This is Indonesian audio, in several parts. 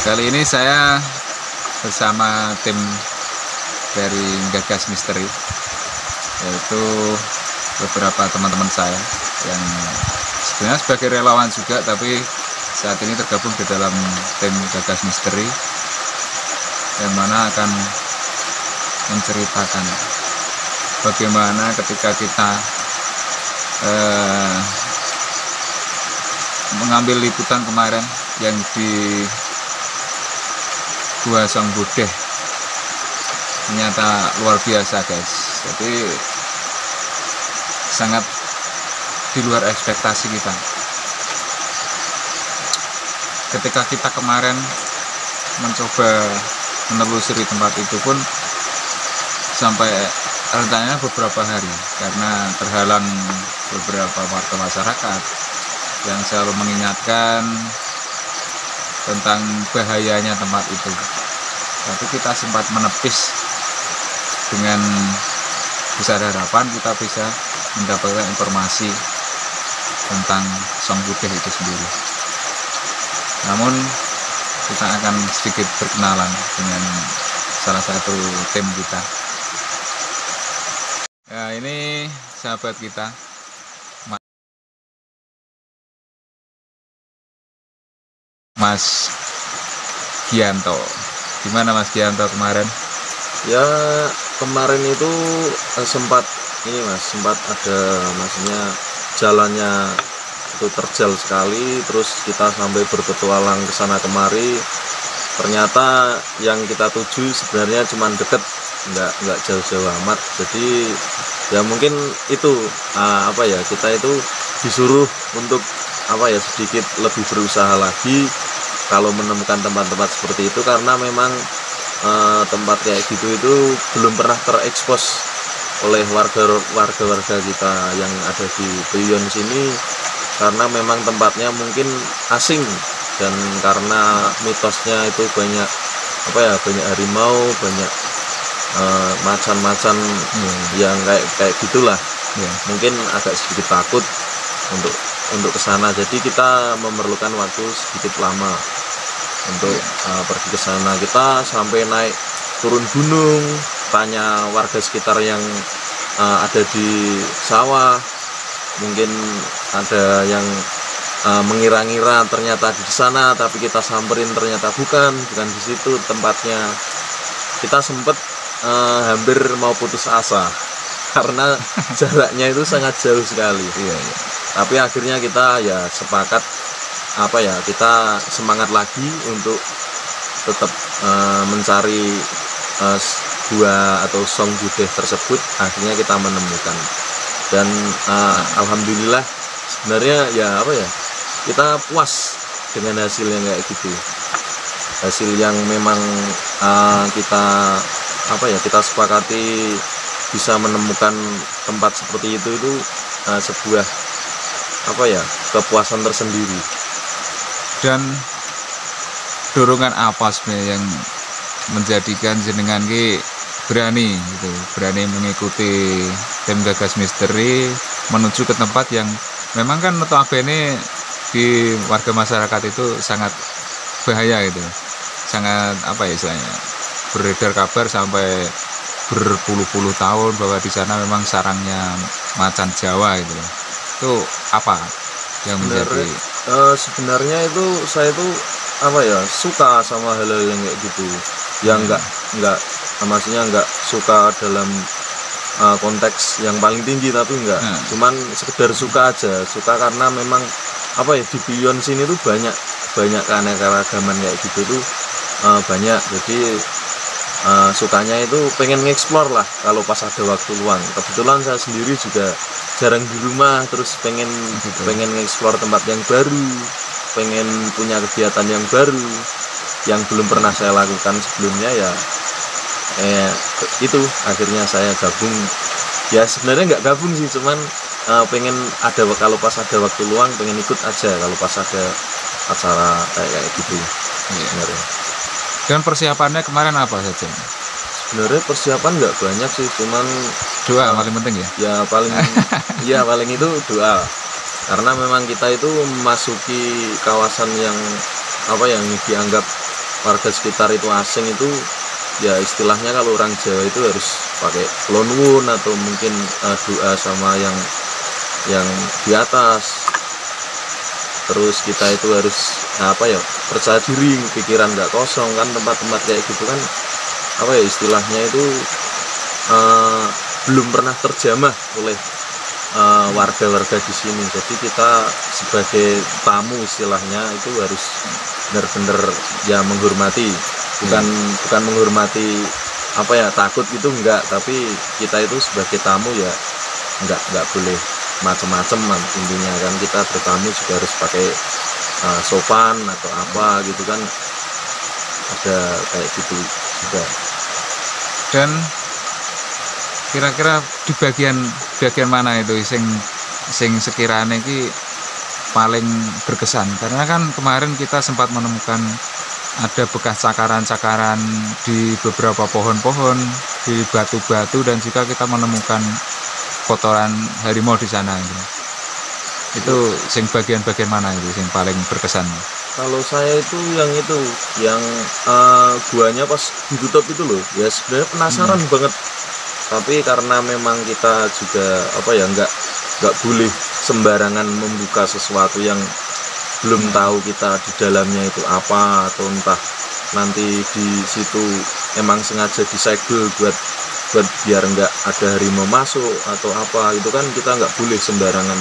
Kali ini saya bersama tim dari Gagas Misteri, yaitu beberapa teman-teman saya yang sebenarnya sebagai relawan juga, tapi saat ini tergabung di dalam tim Gagas Misteri, yang mana akan menceritakan bagaimana ketika kita mengambil liputan kemarin yang di Gua Song Budeh. Ternyata luar biasa, guys. Jadi sangat di luar ekspektasi kita. Ketika kita kemarin mencoba menelusuri tempat itu pun sampai rencananya beberapa hari karena terhalang beberapa warga masyarakat yang selalu mengingatkan tentang bahayanya tempat itu. Tapi kita sempat menepis dengan besar harapan kita bisa mendapatkan informasi tentang Song Budeh itu sendiri. Namun kita akan sedikit berkenalan dengan salah satu tim kita. Ya, ini sahabat kita, Mas Gianto. Gimana Mas Gianto kemarin? Ya kemarin itu sempat ada maksudnya jalannya itu terjal sekali, terus kita sampai berpetualang ke sana kemari. Ternyata yang kita tuju sebenarnya cuma deket, nggak jauh-jauh amat. Jadi ya mungkin itu kita itu disuruh untuk sedikit lebih berusaha lagi kalau menemukan tempat-tempat seperti itu, karena memang tempat kayak gitu itu belum pernah terekspos oleh warga kita yang ada di Priyon sini, karena memang tempatnya mungkin asing dan karena mitosnya itu banyak harimau, banyak macan-macan yang kayak gitulah. Mungkin agak sedikit takut untuk kesana, jadi kita memerlukan waktu sedikit lama untuk pergi ke sana. Kita sampai naik turun gunung, tanya warga sekitar yang ada di sawah, mungkin ada yang mengira-ngira ternyata di sana, tapi kita samperin ternyata bukan di situ tempatnya. Kita sempet hampir mau putus asa karena jaraknya itu sangat jauh sekali. Tapi akhirnya kita ya sepakat kita semangat lagi untuk tetap mencari gua atau Song Budeh tersebut. Akhirnya kita menemukan dan alhamdulillah sebenarnya kita puas dengan hasil yang kayak gitu, hasil yang memang kita sepakati bisa menemukan tempat seperti itu sebuah kepuasan tersendiri. Dan dorongan apa sebenarnya yang menjadikan jenengan berani mengikuti tim Gagas Misteri menuju ke tempat yang memang kan notabene di warga masyarakat itu sangat bahaya gitu, sangat istilahnya beredar kabar sampai berpuluh-puluh tahun bahwa di sana memang sarangnya macan Jawa gitu loh. Itu apa yang menjadi sebenarnya itu saya itu suka sama hal-hal yang kayak gitu, yang maksudnya nggak suka dalam konteks yang paling tinggi, tapi cuman sekedar suka aja, suka karena memang di Priyon sini tuh banyak keanekaragaman kayak gitu tuh banyak. Jadi sukanya itu pengen ngeksplor lah kalau pas ada waktu luang. Kebetulan saya sendiri juga jarang di rumah, terus pengen ngeksplor tempat yang baru, pengen punya kegiatan yang baru yang belum pernah saya lakukan sebelumnya. Itu akhirnya saya gabung. Ya sebenarnya nggak gabung sih, cuman pengen kalau pas ada waktu luang pengen ikut aja kalau pas ada acara kayak gitu. Dan persiapannya kemarin apa saja? Sebenarnya persiapan nggak banyak sih, cuman doa paling penting ya paling itu doa, karena memang kita itu memasuki kawasan yang dianggap warga sekitar itu asing itu ya istilahnya kalau orang Jawa itu harus pakai lonwun atau mungkin doa sama yang di atas. Terus kita itu harus percaya diri, pikiran nggak kosong kan, tempat-tempat kayak gitu kan istilahnya itu belum pernah terjamah oleh warga-warga di sini. Jadi kita sebagai tamu istilahnya itu harus benar-benar ya menghormati, bukan menghormati takut gitu enggak, tapi kita itu sebagai tamu ya enggak boleh macam-macam intinya kan. Kita bertamu juga harus pakai sopan atau apa gitu kan, ada kayak gitu juga. Dan kira-kira di bagian mana itu sing sekiranya ini paling berkesan? Karena kan kemarin kita sempat menemukan ada bekas cakaran-cakaran di beberapa pohon-pohon, di batu-batu, dan juga kita menemukan kotoran harimau di sana. Itu sing bagian-bagian mana itu sing paling berkesan? Kalau saya itu yang guanya pas ditutup itu loh, ya sebenarnya penasaran banget. Tapi karena memang kita juga nggak boleh sembarangan membuka sesuatu yang belum tahu kita di dalamnya itu apa, atau entah nanti di situ emang sengaja disegel buat biar nggak ada harimau masuk atau apa, itu kan kita nggak boleh sembarangan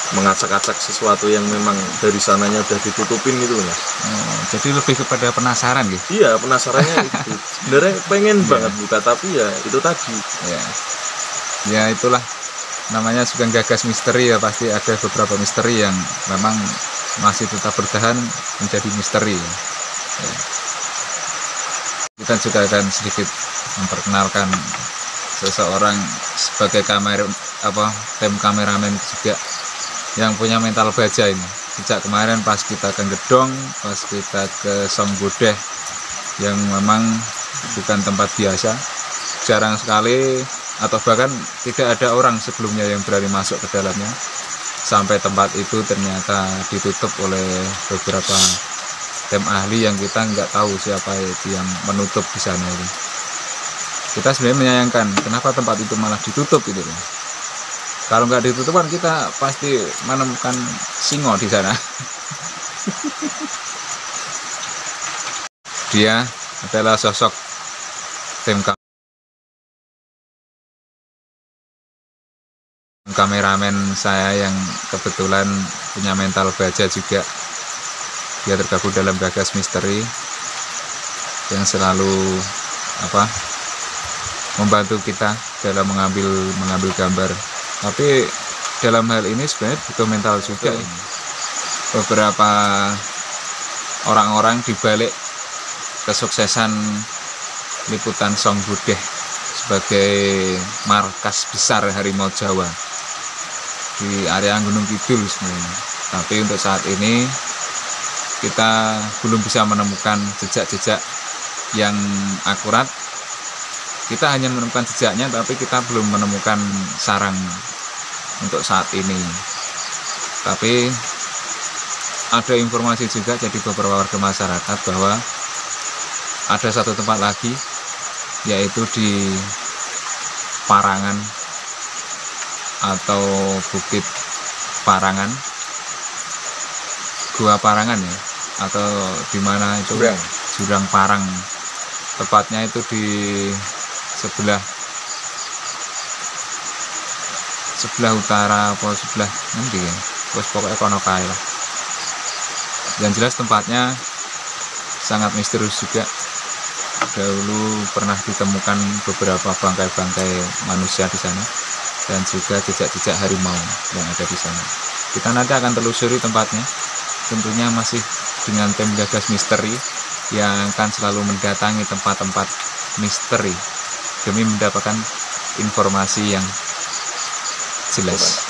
mengacak-acak sesuatu yang memang dari sananya udah ditutupin gitu Mas. Jadi lebih kepada penasaran gitu? Iya, penasarannya itu sebenarnya pengen banget buka, tapi ya itu tadi ya itulah namanya suka gagas misteri ya, pasti ada beberapa misteri yang memang masih tetap bertahan menjadi misteri ya. Kita juga akan sedikit memperkenalkan seseorang sebagai tim kameramen juga yang punya mental baja ini. Sejak kemarin pas kita ke Gedong, pas kita ke Song Bodeh yang memang bukan tempat biasa, jarang sekali atau bahkan tidak ada orang sebelumnya yang berani masuk ke dalamnya, sampai tempat itu ternyata ditutup oleh beberapa tim ahli yang kita nggak tahu siapa itu yang menutup di sana itu. Kita sebenarnya menyayangkan kenapa tempat itu malah ditutup gitu. Kalau nggak ditutup kan kita pasti menemukan singo di sana. Dia adalah sosok tim kameramen saya yang kebetulan punya mental baja juga. Dia tergabung dalam Gagas Misteri yang selalu membantu kita dalam mengambil gambar. Tapi dalam hal ini sebenarnya butuh mental juga. Beberapa orang-orang dibalik kesuksesan liputan Song Bodeh sebagai markas besar harimau Jawa di area Gunung Kidul sebenarnya. Tapi untuk saat ini kita belum bisa menemukan jejak-jejak yang akurat. Kita hanya menemukan jejaknya, tapi kita belum menemukan sarang untuk saat ini. Tapi ada informasi juga jadi beberapa warga masyarakat bahwa ada satu tempat lagi, yaitu di Parangan atau Bukit Parangan, Gua Parangan ya, atau di mana itu Jurang Parang. Tepatnya itu di sebelah utara atau sebelah nanti ya, terus pokoknya kono kae lah. Yang jelas tempatnya sangat misterius juga. Dahulu pernah ditemukan beberapa bangkai-bangkai manusia di sana dan juga jejak-jejak harimau yang ada di sana. Kita nanti akan telusuri tempatnya, tentunya masih dengan tim Gagas Misteri yang akan selalu mendatangi tempat-tempat misteri demi mendapatkan informasi yang jelas.